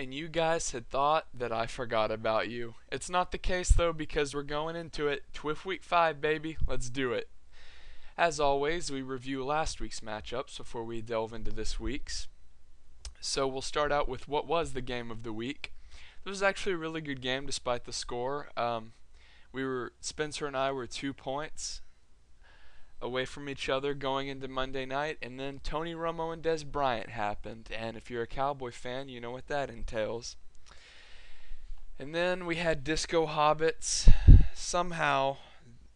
and you guys had thought that I forgot about you. It's not the case though, because we're going into it. TWIF Week 5, baby. Let's do it. As always, we review last week's matchups before we delve into this week's. So we'll start out with what was the game of the week. This was actually a really good game despite the score. Spencer and I were 2 points away from each other going into Monday night, and then Tony Romo and Des Bryant happened, and if you're a Cowboy fan, you know what that entails. And then we had Disco Hobbits somehow,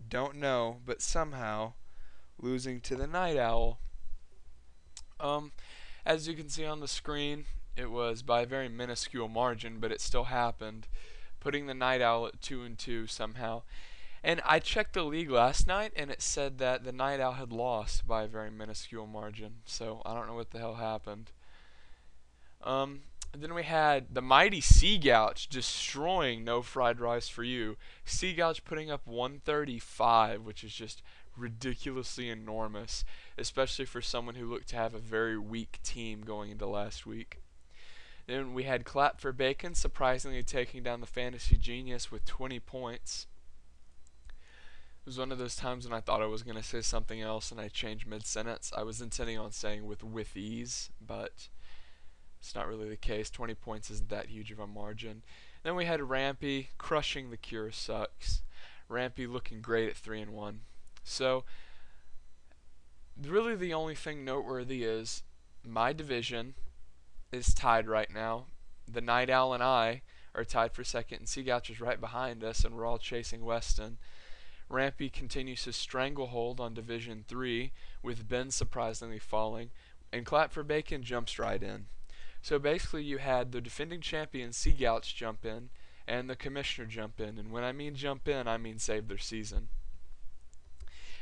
don't know, but somehow losing to the Night Owl. As you can see on the screen, it was by a very minuscule margin, but it still happened, putting the Night Owl at 2-2 somehow. And I checked the league last night, and it said that the Night Owl had lost by a very minuscule margin. So I don't know what the hell happened. Then we had the mighty Sea Gouch destroying No Fried Rice for You. Sea Gouch putting up 135, which is just ridiculously enormous, especially for someone who looked to have a very weak team going into last week. Then we had Clap for Bacon surprisingly taking down the Fantasy Genius with 20 points. It was one of those times when I thought I was going to say something else and I changed mid-sentence. I was intending on saying with ease, but it's not really the case. 20 points isn't that huge of a margin. Then we had Rampy crushing the Cure Sucks. Rampy looking great at 3-1. So, really the only thing noteworthy is my division is tied right now. The Night Owl and I are tied for second, and Sea Gouch is right behind us, and we're all chasing Weston. Rampy continues his stranglehold on Division 3, with Ben surprisingly falling, and Clap for Bacon jumps right in. So basically you had the defending champion Sea Gouch jump in, and the commissioner jump in, and when I mean jump in, I mean save their season.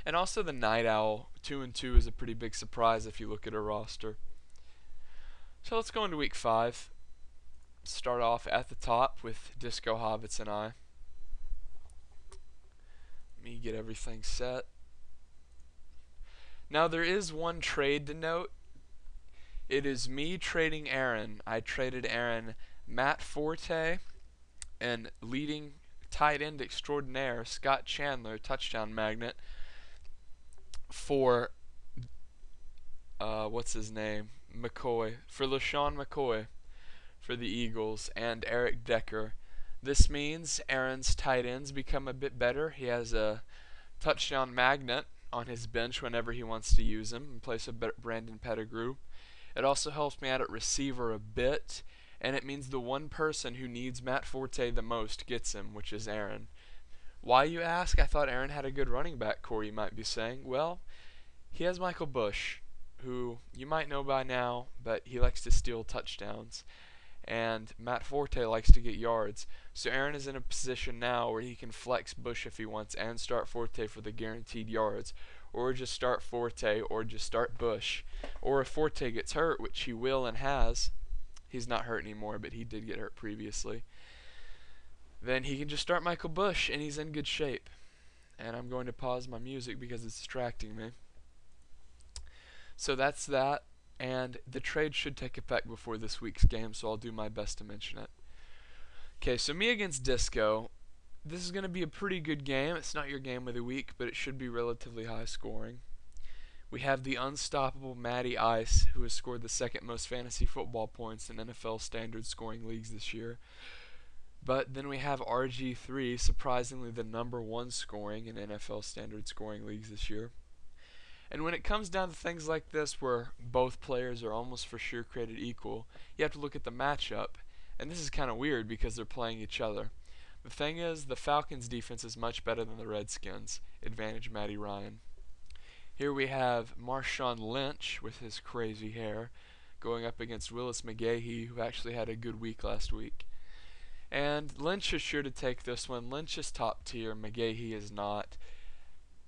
And also the Night Owl 2-2 is a pretty big surprise if you look at her roster. So let's go into Week 5. Start off at the top with Disco Hobbits and I. Let me get everything set. Now there is one trade to note. It is me trading Aaron. I traded Aaron Matt Forte and leading tight end extraordinaire Scott Chandler, touchdown magnet, for what's his name? McCoy. For LaShawn McCoy for the Eagles, and Eric Decker. This means Aaron's tight ends become a bit better. He has a touchdown magnet on his bench whenever he wants to use him in place of Brandon Pettigrew. It also helps me out at receiver a bit, and it means the one person who needs Matt Forte the most gets him, which is Aaron. Why, you ask? I thought Aaron had a good running back core, you might be saying. Well, he has Michael Bush, who you might know by now, but he likes to steal touchdowns. And Matt Forte likes to get yards. So Aaron is in a position now where he can flex Bush if he wants and start Forte for the guaranteed yards. Or just start Forte or just start Bush. Or if Forte gets hurt, which he will and has, he's not hurt anymore, but he did get hurt previously, then he can just start Michael Bush and he's in good shape. And I'm going to pause my music because it's distracting me. So that's that. And the trade should take effect before this week's game, so I'll do my best to mention it. Okay, so me against Disco. This is going to be a pretty good game. It's not your game of the week, but it should be relatively high scoring. We have the unstoppable Matty Ice, who has scored the second most fantasy football points in NFL standard scoring leagues this year. But then we have RG3, surprisingly the #1 scoring in NFL standard scoring leagues this year. And when it comes down to things like this where both players are almost for sure created equal, you have to look at the matchup. And this is kind of weird because they're playing each other. The thing is, the Falcons' defense is much better than the Redskins. Advantage Matty Ryan. Here we have Marshawn Lynch with his crazy hair going up against Willis McGahee, who actually had a good week last week. And Lynch is sure to take this one. Lynch is top tier. McGahee is not.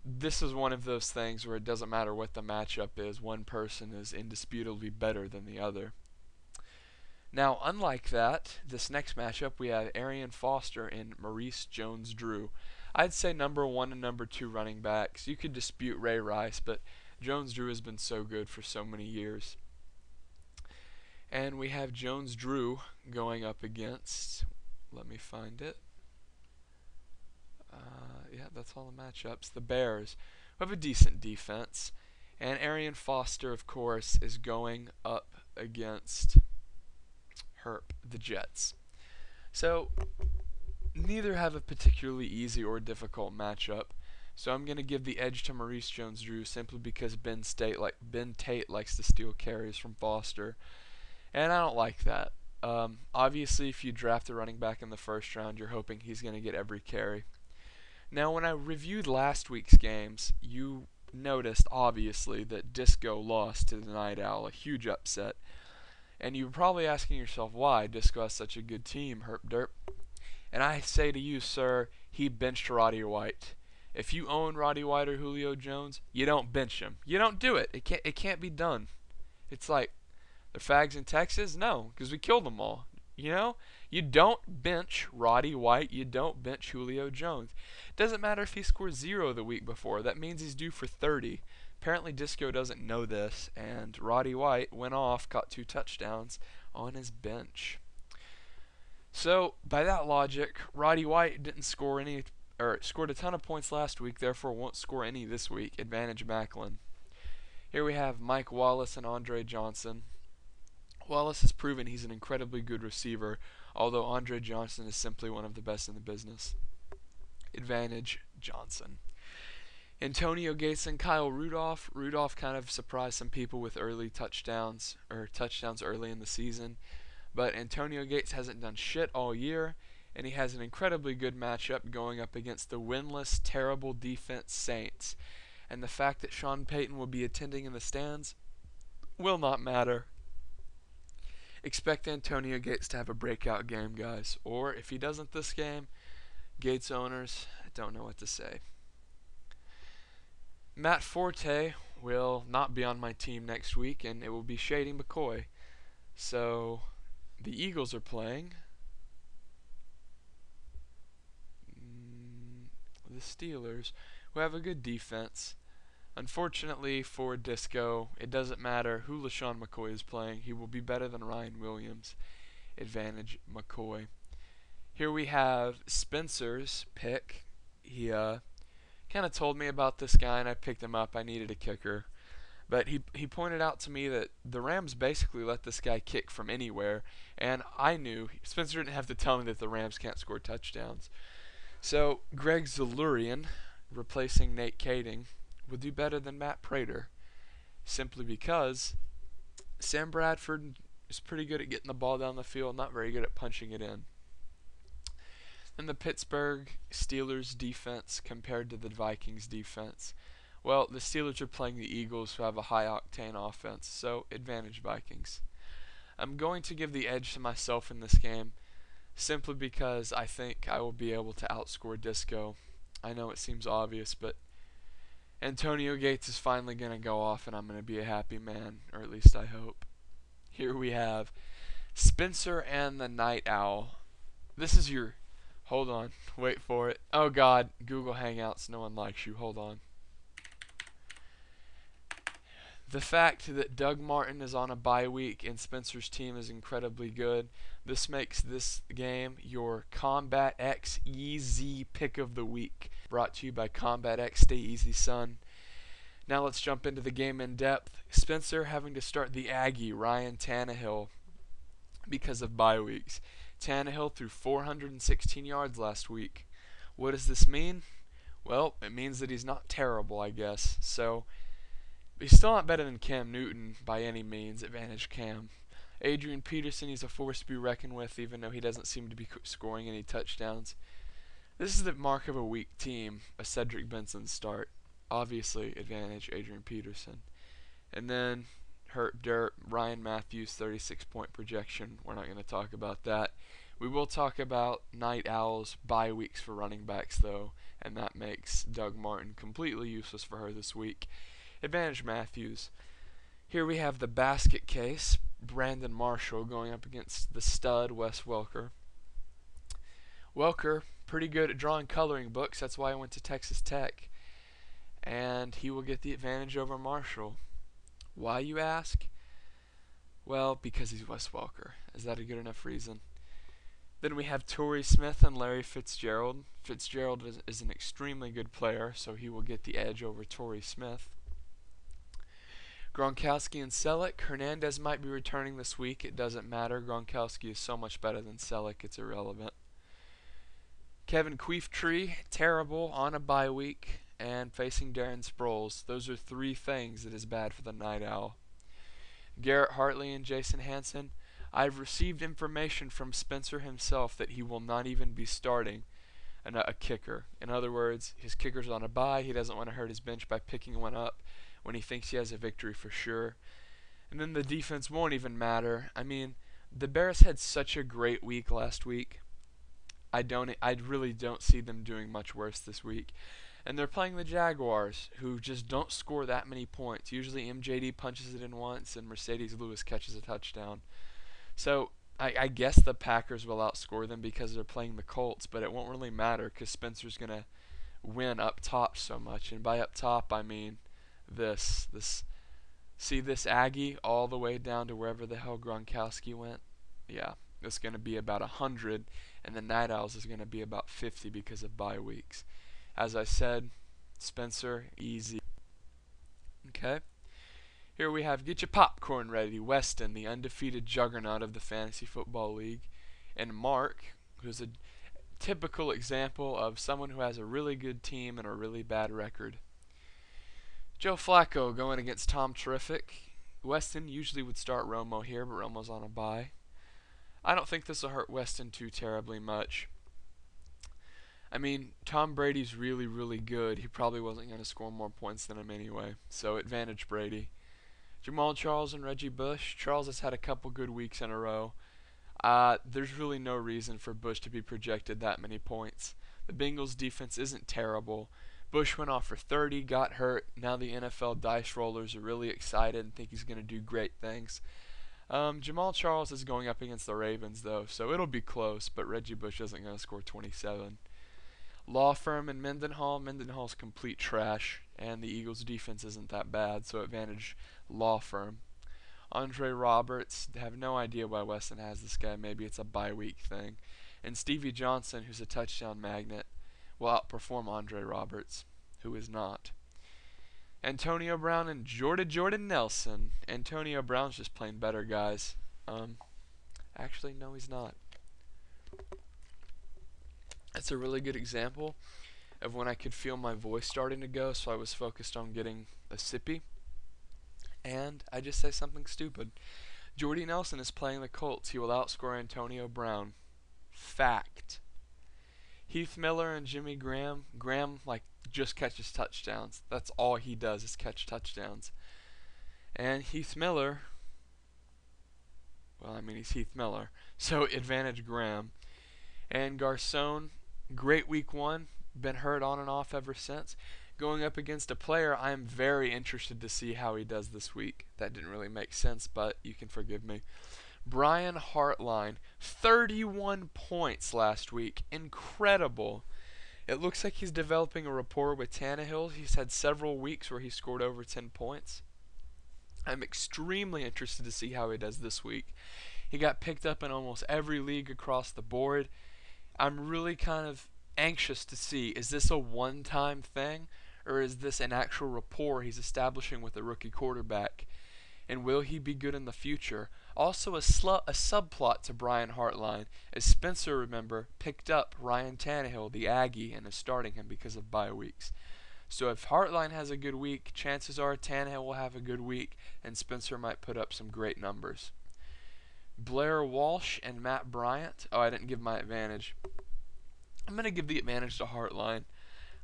This is one of those things where it doesn't matter what the matchup is. One person is indisputably better than the other. Now, unlike that, this next matchup we have Arian Foster and Maurice Jones-Drew. I'd say #1 and #2 running backs. You could dispute Ray Rice, but Jones-Drew has been so good for so many years. And we have Jones-Drew going up against, let me find it. Yeah, that's all the matchups. The Bears, who have a decent defense. And Arian Foster, of course, is going up against the Jets. So, neither have a particularly easy or difficult matchup. So I'm going to give the edge to Maurice Jones-Drew simply because Ben Tate likes to steal carries from Foster. And I don't like that. Obviously, if you draft a running back in the first round, you're hoping he's going to get every carry. Now, when I reviewed last week's games, you noticed, obviously, that Disco lost to the Night Owl, a huge upset. And you were probably asking yourself why Disco has such a good team, Herp Derp. And I say to you, sir, he benched Roddy White. If you own Roddy White or Julio Jones, you don't bench him. You don't do it. It can't be done. It's like, the fags in Texas? No, because we killed them all. You know? You don't bench Roddy White. You don't bench Julio Jones. It doesn't matter if he scores 0 the week before. That means he's due for 30. Apparently Disco doesn't know this, and Roddy White went off, caught 2 touchdowns on his bench. So, by that logic, Roddy White didn't score any, or scored a ton of points last week, therefore won't score any this week. Advantage Macklin. Here we have Mike Wallace and Andre Johnson. Wallace has proven he's an incredibly good receiver, although Andre Johnson is simply one of the best in the business. Advantage Johnson. Antonio Gates and Kyle Rudolph. Rudolph kind of surprised some people with early touchdowns early in the season, but Antonio Gates hasn't done shit all year, and he has an incredibly good matchup going up against the winless, terrible defense Saints. And the fact that Sean Payton will be attending in the stands will not matter. Expect Antonio Gates to have a breakout game, guys. Or if he doesn't this game, Gates owners, I don't know what to say. Matt Forte will not be on my team next week, and it will be Shady McCoy. So, the Eagles are playing the Steelers, who have a good defense. Unfortunately for Disco, it doesn't matter who LaShawn McCoy is playing. He will be better than Ryan Williams. Advantage McCoy. Here we have Spencer's pick. He kind of told me about this guy, and I picked him up. I needed a kicker. But he pointed out to me that the Rams basically let this guy kick from anywhere, and I knew Spencer didn't have to tell me that the Rams can't score touchdowns. So Greg Zalurian, replacing Nate Kading, will do better than Matt Prater, simply because Sam Bradford is pretty good at getting the ball down the field, not very good at punching it in. And the Pittsburgh Steelers defense compared to the Vikings defense. Well, the Steelers are playing the Eagles, who have a high-octane offense, so advantage Vikings. I'm going to give the edge to myself in this game, simply because I think I will be able to outscore Disco. I know it seems obvious, but Antonio Gates is finally going to go off, and I'm going to be a happy man, or at least I hope. Here we have Spencer and the Night Owl. This is your... Hold on. Wait for it. Oh, God. Google Hangouts. No one likes you. Hold on. The fact that Doug Martin is on a bye week and Spencer's team is incredibly good, this makes this game your Combat X Easy Pick of the Week. Brought to you by Combat X. Stay easy, son. Now let's jump into the game in depth. Spencer having to start the Aggie, Ryan Tannehill, because of bye weeks. Tannehill threw 416 yards last week. What does this mean? Well, it means that he's not terrible, I guess. So, he's still not better than Cam Newton by any means. Advantage Cam. Adrian Peterson, he's a force to be reckoned with, even though he doesn't seem to be scoring any touchdowns. This is the mark of a weak team, a Cedric Benson start. Obviously, advantage Adrian Peterson. And then, Herp Derp, Ryan Matthews, 36-point projection. We're not going to talk about that. We will talk about Night Owl's bye weeks for running backs, though, and that makes Doug Martin completely useless for her this week. Advantage Matthews. Here we have the basket case. Brandon Marshall going up against the stud Wes Welker. Welker, pretty good at drawing coloring books. That's why I went to Texas Tech. And he will get the advantage over Marshall. Why, you ask? Well, because he's Wes Welker. Is that a good enough reason? Then we have Torrey Smith and Larry Fitzgerald. Fitzgerald is an extremely good player, so he will get the edge over Torrey Smith. Gronkowski and Selleck. Hernandez might be returning this week. It doesn't matter. Gronkowski is so much better than Selleck, it's irrelevant. Kevin Queeftree, terrible on a bye week, and facing Darren Sproles. Those are three things that is bad for the Night Owl. Garrett Hartley and Jason Hansen. I've received information from Spencer himself that he will not even be starting a kicker. In other words, his kicker's on a bye. He doesn't want to hurt his bench by picking one up when he thinks he has a victory for sure. And then the defense won't even matter. I mean, the Bears had such a great week last week. I really don't see them doing much worse this week. And they're playing the Jaguars, who just don't score that many points. Usually MJD punches it in once and Mercedes Lewis catches a touchdown. So I guess the Packers will outscore them because they're playing the Colts, but it won't really matter because Spencer's going to win up top so much. And by up top, I mean this. See this Aggie all the way down to wherever the hell Gronkowski went? Yeah, it's going to be about 100, and the Night Owls is going to be about 50 because of bye weeks. As I said, Spencer, easy. Okay. Here we have, get your popcorn ready, Weston, the undefeated juggernaut of the Fantasy Football League, and Mark, who's a typical example of someone who has a really good team and a really bad record. Joe Flacco going against Tom Terrific. Weston usually would start Romo here, but Romo's on a bye. I don't think this will hurt Weston too terribly much. I mean, Tom Brady's really, really good. He probably wasn't going to score more points than him anyway, so advantage Brady. Jamal Charles and Reggie Bush. Charles has had a couple good weeks in a row. There's really no reason for Bush to be projected that many points. The Bengals' defense isn't terrible. Bush went off for 30, got hurt. Now the NFL dice rollers are really excited and think he's going to do great things. Jamal Charles is going up against the Ravens, though, so it'll be close, but Reggie Bush isn't going to score 27. Law Firm and Mendenhall. Mendenhall's complete trash, and the Eagles' defense isn't that bad, so advantage Law Firm. Andre Roberts, have no idea why Weston has this guy. Maybe it's a bye week thing. And Stevie Johnson, who's a touchdown magnet, will outperform Andre Roberts, who is not. Antonio Brown and Jordan Nelson. Antonio Brown's just playing better, guys. Actually, no, he's not. That's a really good example of when I could feel my voice starting to go, so I was focused on getting a sippy. And I just say something stupid. Jordy Nelson is playing the Colts. He will outscore Antonio Brown. Fact. Heath Miller and Jimmy Graham. Graham, just catches touchdowns. That's all he does is catch touchdowns. And Heath Miller, well, I mean, he's Heath Miller. So advantage Graham. And Garcon, great week one. Been hurt on and off ever since. Going up against a player I am very interested to see how he does this week. That didn't really make sense, but you can forgive me. Brian Hartline, 31 points last week. Incredible. It looks like he's developing a rapport with Tannehill. He's had several weeks where he scored over 10 points. I'm extremely interested to see how he does this week. He got picked up in almost every league across the board. I'm really kind of anxious to see, is this a one-time thing, or is this an actual rapport he's establishing with a rookie quarterback? And will he be good in the future? Also, a subplot to Brian Hartline, as Spencer, remember, picked up Ryan Tannehill, the Aggie, and is starting him because of bye weeks. So if Hartline has a good week, chances are Tannehill will have a good week, and Spencer might put up some great numbers. Blair Walsh and Matt Bryant. Oh, I didn't give my advantage. I'm going to give the advantage to Hartline.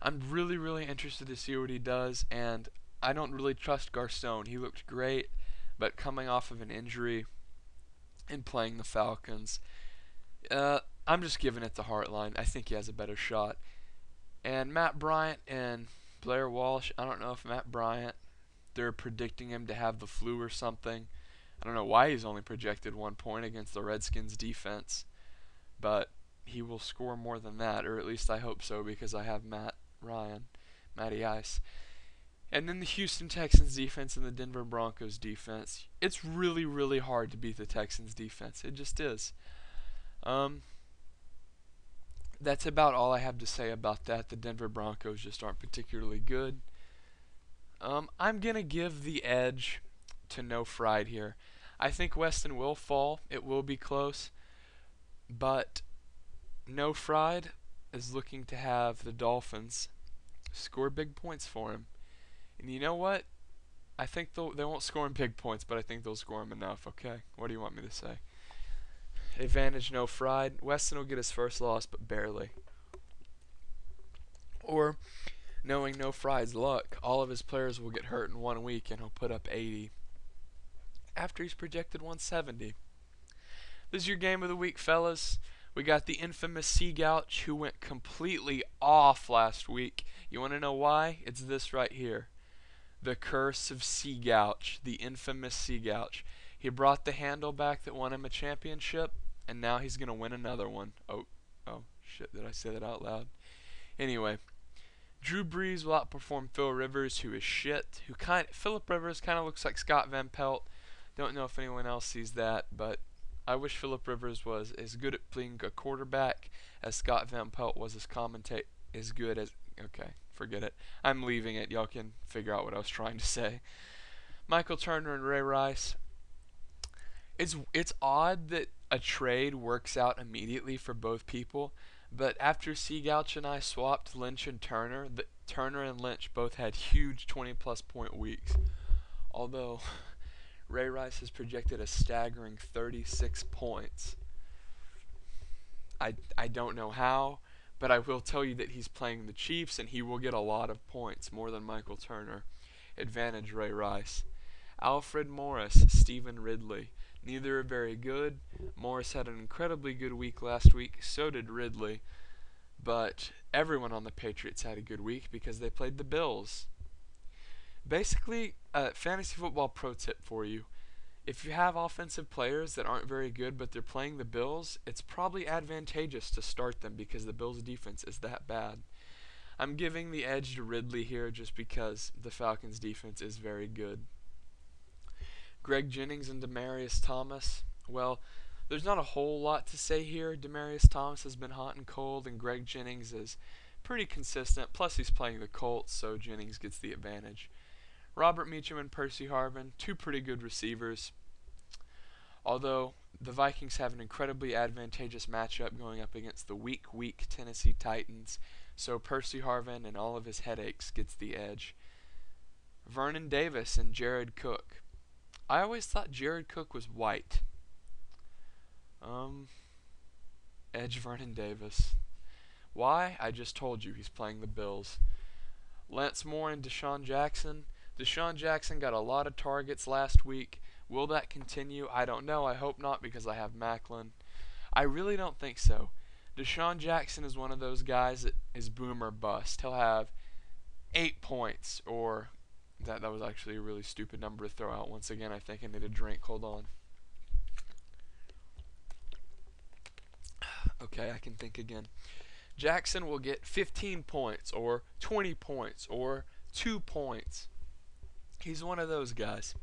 I'm really, really interested to see what he does, and I don't really trust Garcon. He looked great, but coming off of an injury and playing the Falcons, I'm just giving it to Hartline. I think he has a better shot. And Matt Bryant and Blair Walsh, I don't know if Matt Bryant, they're predicting him to have the flu or something. I don't know why he's only projected 1 point against the Redskins defense, but he will score more than that, or at least I hope so, because I have Matty Ice. And then the Houston Texans defense and the Denver Broncos defense. It's really, really hard to beat the Texans defense. It just is. That's about all I have to say about that. The Denver Broncos just aren't particularly good. I'm going to give the edge to No Fried here. I think Weston will fall. It will be close. But No Fried is looking to have the Dolphins score big points for him. And you know what? I think they won't score him big points, but I think they'll score him enough, okay? What do you want me to say? Advantage No Fried. Weston will get his first loss, but barely. Or, knowing No Fried's luck, all of his players will get hurt in 1 week and he'll put up 80. After he's projected 170. This is your game of the week, fellas. We got the infamous Seagouch, who went completely off last week. You want to know why? It's this right here. The curse of Seagouch, the infamous Seagouch. He brought the handle back that won him a championship, and now he's going to win another one. Oh, shit, did I say that out loud? Anyway, Drew Brees will outperform Phil Rivers, who is shit. Phillip Rivers kind of looks like Scott Van Pelt. Don't know if anyone else sees that, but I wish Phillip Rivers was as good at being a quarterback as Scott Van Pelt was as good as... Okay, forget it. I'm leaving it. Y'all can figure out what I was trying to say. Michael Turner and Ray Rice. It's odd that a trade works out immediately for both people, but after Seagouch and I swapped Lynch and Turner, Turner and Lynch both had huge 20-plus point weeks. Although Ray Rice has projected a staggering 36 points. I don't know how, but I will tell you that he's playing the Chiefs and he will get a lot of points, more than Michael Turner. Advantage Ray Rice. Alfred Morris, Stephen Ridley. Neither are very good. Morris had an incredibly good week last week, so did Ridley. But everyone on the Patriots had a good week because they played the Bills. Basically, fantasy football pro tip for you. If you have offensive players that aren't very good but they're playing the Bills, it's probably advantageous to start them because the Bills' defense is that bad. I'm giving the edge to Ridley here just because the Falcons' defense is very good. Greg Jennings and Demaryius Thomas. Well, there's not a whole lot to say here. Demaryius Thomas has been hot and cold, and Greg Jennings is pretty consistent. Plus, he's playing the Colts, so Jennings gets the advantage. Robert Meacham and Percy Harvin, two pretty good receivers. Although the Vikings have an incredibly advantageous matchup going up against the weak Tennessee Titans, so Percy Harvin and all of his headaches gets the edge. Vernon Davis and Jared Cook. I always thought Jared Cook was white. Edge Vernon Davis. Why? I just told you, he's playing the Bills. Lance Moore and Deshaun Jackson. Deshaun Jackson got a lot of targets last week. Will that continue? I don't know. I hope not because I have Macklin. I really don't think so. Deshaun Jackson is one of those guys that is boom or bust. He'll have 8 points, or that was actually a really stupid number to throw out. Once again, I think I need a drink. Hold on. Okay, I can think again. Jackson will get 15 points, or 20 points, or 2 points. He's one of those guys.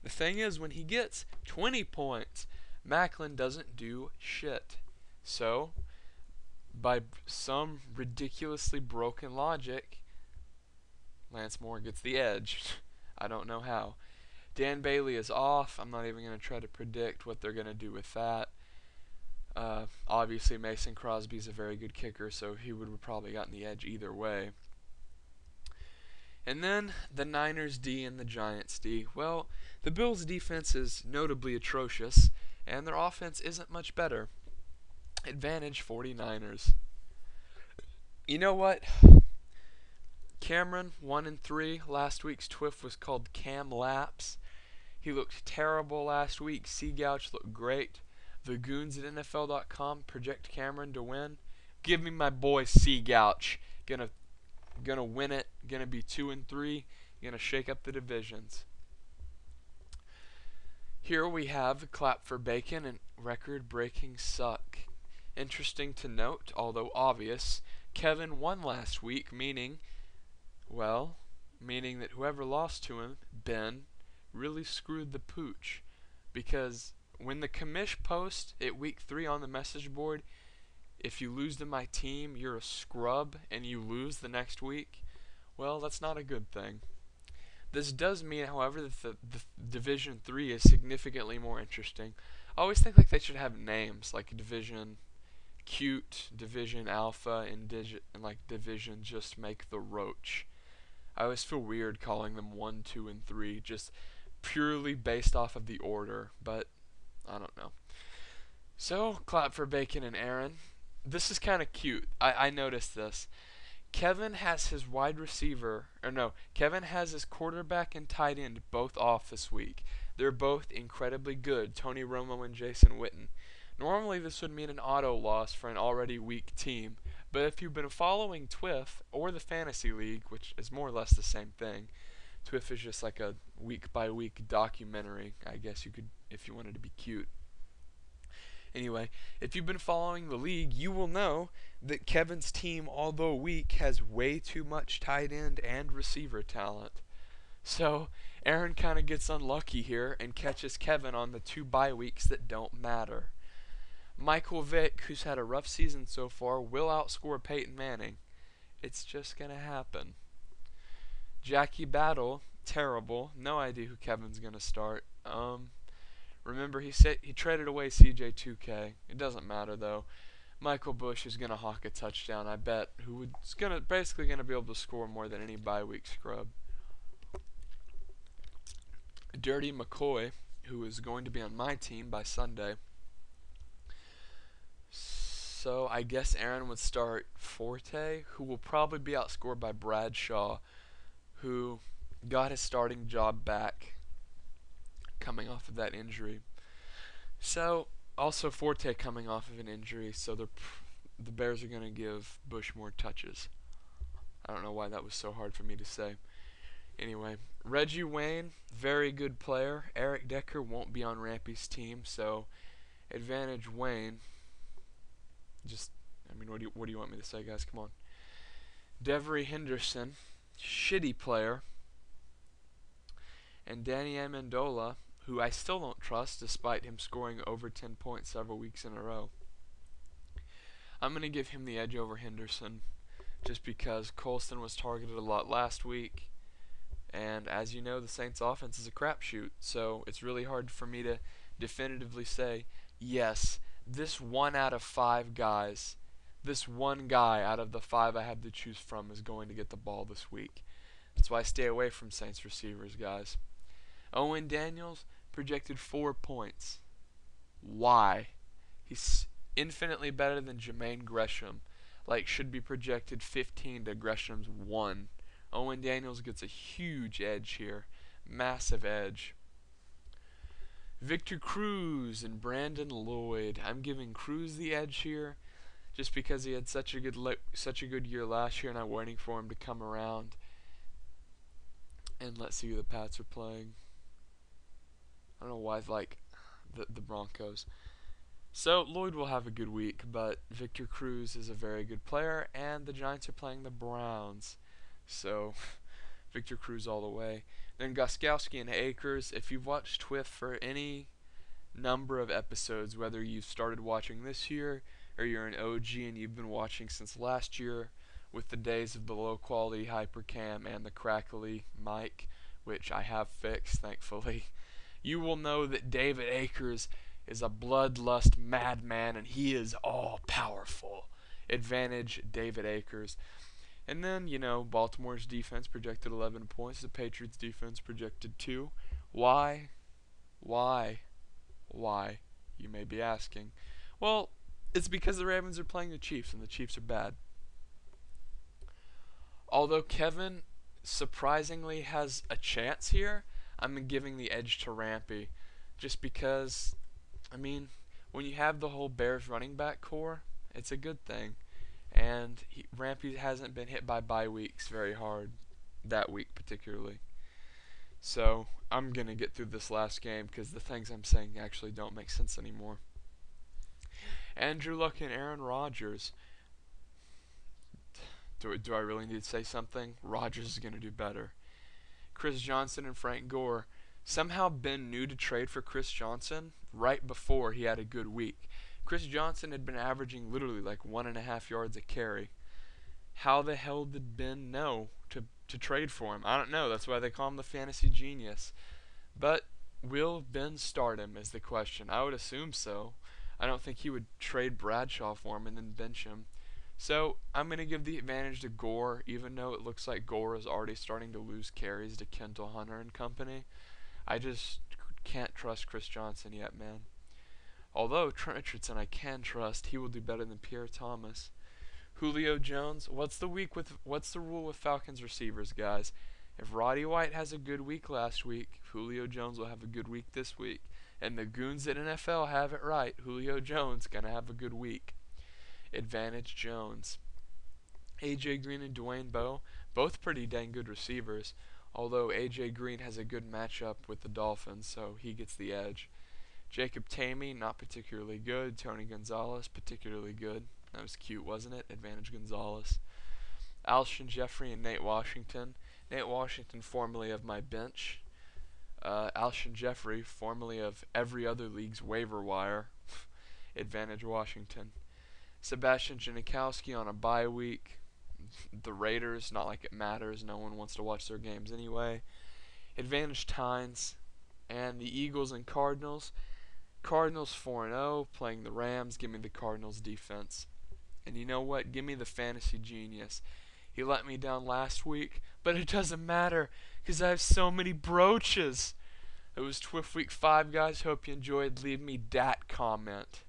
The thing is, when he gets 20 points, Macklin doesn't do shit. So, by some ridiculously broken logic, Lance Moore gets the edge. I don't know how. Dan Bailey is off. I'm not even going to try to predict what they're going to do with that. Obviously, Mason Crosby's a very good kicker, so he would have probably gotten the edge either way. And then the Niners D and the Giants D. Well, the Bills' defense is notably atrocious, and their offense isn't much better. Advantage 49ers. You know what? Cameron, 1-3. Last week's TWIF was called Cam Laps. He looked terrible last week. Seagouch looked great. The goons at NFL.com project Cameron to win. Give me my boy Seagouch. Gonna win it. Gonna be 2-3. Gonna shake up the divisions. Here we have Clap for Bacon and record-breaking suck. Interesting to note, although obvious, Kevin won last week, meaning, well, meaning that whoever lost to him, Ben, really screwed the pooch. Because when the commish posts at week 3 on the message board, if you lose to my team, you're a scrub, and you lose the next week, well, that's not a good thing. This does mean, however, that the Division 3 is significantly more interesting. I always think like they should have names, like Division Cute, Division Alpha, and like Division Just Make the Roach. I always feel weird calling them 1, 2, and 3, just purely based off of the order, but I don't know. So, clap for Bacon and Aaron. This is kind of cute. I noticed this. Kevin has his Kevin has his quarterback and tight end both off this week. They're both incredibly good, Tony Romo and Jason Witten. Normally this would mean an auto loss for an already weak team, but if you've been following TWIF or the Fantasy League, which is more or less the same thing, TWIF is just like a week-by-week documentary, I guess you could, if you wanted to be cute. Anyway, if you've been following the league, you will know that Kevin's team, although weak, has way too much tight end and receiver talent. So, Aaron kind of gets unlucky here and catches Kevin on the 2 bye weeks that don't matter. Michael Vick, who's had a rough season so far, will outscore Peyton Manning. It's just going to happen. Jackie Battle, terrible. No idea who Kevin's going to start. Remember, he traded away CJ2K. It doesn't matter, though. Michael Bush is going to hawk a touchdown, I bet, basically going to be able to score more than any bye week scrub. Dirty McCoy, who is going to be on my team by Sunday. So I guess Aaron would start Forte, who will probably be outscored by Bradshaw, who got his starting job back coming off of that injury. So, also Forte coming off of an injury, so the Bears are going to give Bush more touches. I don't know why that was so hard for me to say. Anyway, Reggie Wayne, very good player. Eric Decker won't be on Rampy's team, so advantage Wayne. What do you want me to say, guys? Come on. Devery Henderson, shitty player. And Danny Amendola, who I still don't trust despite him scoring over 10 points several weeks in a row. I'm going to give him the edge over Henderson just because Colston was targeted a lot last week. And as you know, the Saints offense is a crapshoot, so it's really hard for me to definitively say, yes, this 1 out of 5 guys, this one guy out of the 5 I have to choose from is going to get the ball this week. That's why I stay away from Saints receivers, guys. Owen Daniels projected 4 points. Why? He's infinitely better than Jermaine Gresham. Should be projected 15 to Gresham's 1. Owen Daniels gets a huge edge here. Massive edge. Victor Cruz and Brandon Lloyd. I'm giving Cruz the edge here just because he had such a good year last year, and I'm waiting for him to come around. And let's see who the Pats are playing. I don't know why I like the Broncos. So Lloyd will have a good week, but Victor Cruz is a very good player, and the Giants are playing the Browns. So Victor Cruz all the way. Then Gostkowski and Akers. If you've watched TWIF for any number of episodes, whether you've started watching this year or you're an OG and you've been watching since last year with the days of the low quality hypercam and the crackly mic, which I have fixed thankfully, you will know that David Akers is a bloodlust madman and he is all powerful. Advantage David Akers. And then, Baltimore's defense projected 11 points. The Patriots' defense projected 2. Why? Why? Why? You may be asking. Well, it's because the Ravens are playing the Chiefs, and the Chiefs are bad. Although Kevin surprisingly has a chance here, I'm giving the edge to Rampy. Just because, when you have the whole Bears running back core, it's a good thing. And Rampy hasn't been hit by bye weeks very hard, that week particularly. So I'm going to get through this last game because the things I'm saying actually don't make sense anymore. Andrew Luck and Aaron Rodgers. Do I really need to say something? Rodgers is going to do better. Chris Johnson and Frank Gore. Somehow Ben knew to trade for Chris Johnson right before he had a good week. Chris Johnson had been averaging literally like 1.5 yards a carry. How the hell did Ben know to trade for him? I don't know. That's why they call him the fantasy genius. But will Ben start him is the question. I would assume so. I don't think he would trade Bradshaw for him and then bench him. So I'm going to give the advantage to Gore, even though it looks like Gore is already starting to lose carries to Kendall Hunter and company. I just can't trust Chris Johnson yet, man. Although Trent Richardson I can trust. He will do better than Pierre Thomas. Julio Jones, what's the rule with Falcons receivers, guys? If Roddy White has a good week last week, Julio Jones will have a good week this week. And the goons at NFL have it right. Julio Jones gonna have a good week. Advantage Jones. AJ Green and Dwayne Bowe, both pretty dang good receivers, although AJ Green has a good matchup with the Dolphins, so he gets the edge. Jacob Tamey, not particularly good. Tony Gonzalez, particularly good. That was cute, wasn't it? Advantage Gonzalez. Alshon Jeffrey and Nate Washington. Nate Washington, formerly of my bench. Alshon Jeffrey, formerly of every other league's waiver wire. Advantage Washington. Sebastian Janikowski on a bye week. The Raiders, not like it matters. No one wants to watch their games anyway. Advantage Tynes. And the Eagles and Cardinals. Cardinals 4-0, playing the Rams. Give me the Cardinals defense. And you know what? Give me the fantasy genius. He let me down last week, but it doesn't matter because I have so many brooches. It was TWIF Week 5, guys. Hope you enjoyed. Leave me dat comment.